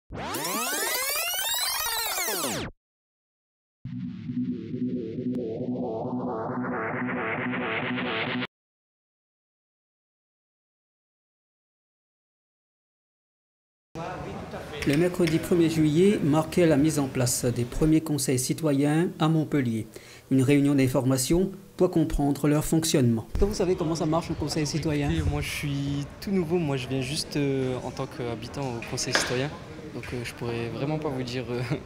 Le mercredi 1er juillet marquait la mise en place des premiers conseils citoyens à Montpellier. Une réunion d'information pour comprendre leur fonctionnement. Est-ce que vous savez comment ça marche un conseil citoyen? Moi je suis tout nouveau, moi je viens juste en tant qu'habitant au conseil citoyen. Donc je pourrais vraiment pas vous dire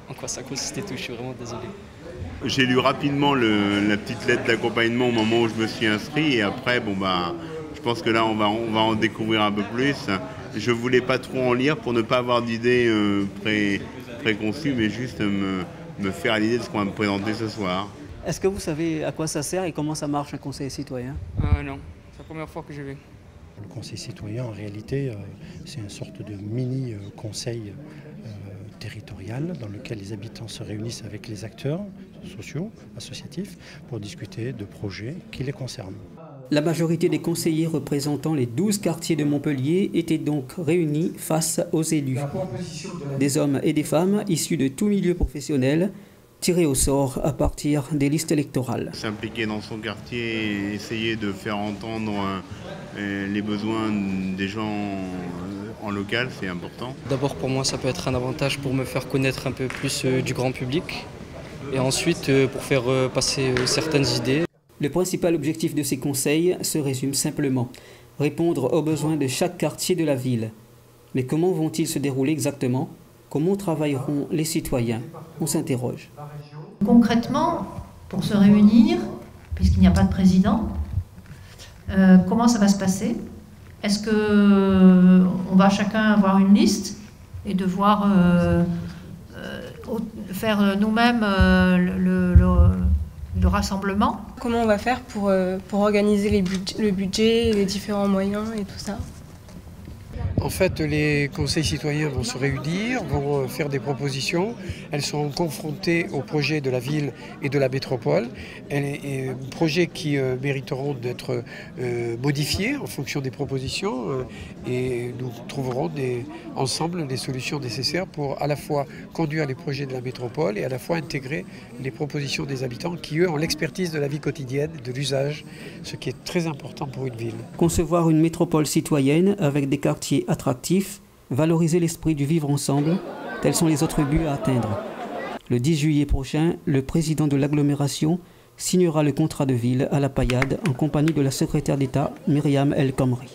en quoi ça consiste et tout, je suis vraiment désolé. J'ai lu rapidement la petite lettre d'accompagnement au moment où je me suis inscrit et après je pense que là on va en découvrir un peu plus. Je voulais pas trop en lire pour ne pas avoir d'idées préconçues, mais juste me faire l'idée de ce qu'on va me présenter ce soir. Est-ce que vous savez à quoi ça sert et comment ça marche un conseil citoyen? Non, c'est la première fois que je vais. Le conseil citoyen, en réalité, c'est une sorte de mini-conseil territorial dans lequel les habitants se réunissent avec les acteurs sociaux, associatifs, pour discuter de projets qui les concernent. La majorité des conseillers représentant les 12 quartiers de Montpellier étaient donc réunis face aux élus. Des hommes et des femmes issus de tout milieu professionnel, tirés au sort à partir des listes électorales. S'impliquer dans son quartier et essayer de faire entendre les besoins des gens en local, c'est important. D'abord pour moi ça peut être un avantage pour me faire connaître un peu plus du grand public et ensuite pour faire passer certaines idées. Le principal objectif de ces conseils se résume simplement: répondre aux besoins de chaque quartier de la ville. Mais comment vont-ils se dérouler exactement? Comment travailleront les citoyens? On s'interroge. Concrètement, pour se réunir, puisqu'il n'y a pas de président, comment ça va se passer? Est-ce qu'on va chacun avoir une liste et devoir faire nous-mêmes le rassemblement? Comment on va faire pour organiser le budget, les différents moyens et tout ça? En fait, les conseils citoyens vont se réunir, vont faire des propositions. Elles seront confrontées aux projets de la ville et de la métropole. Projets qui mériteront d'être modifiés en fonction des propositions. Et nous trouverons ensemble des solutions nécessaires pour à la fois conduire les projets de la métropole et à la fois intégrer les propositions des habitants qui, eux, ont l'expertise de la vie quotidienne, de l'usage, ce qui est très important pour une ville. Concevoir une métropole citoyenne avec des quartiers attractifs, valoriser l'esprit du vivre ensemble, tels sont les autres buts à atteindre. Le 10 juillet prochain, le président de l'agglomération signera le contrat de ville à la Payade en compagnie de la secrétaire d'État Myriam El Khomri.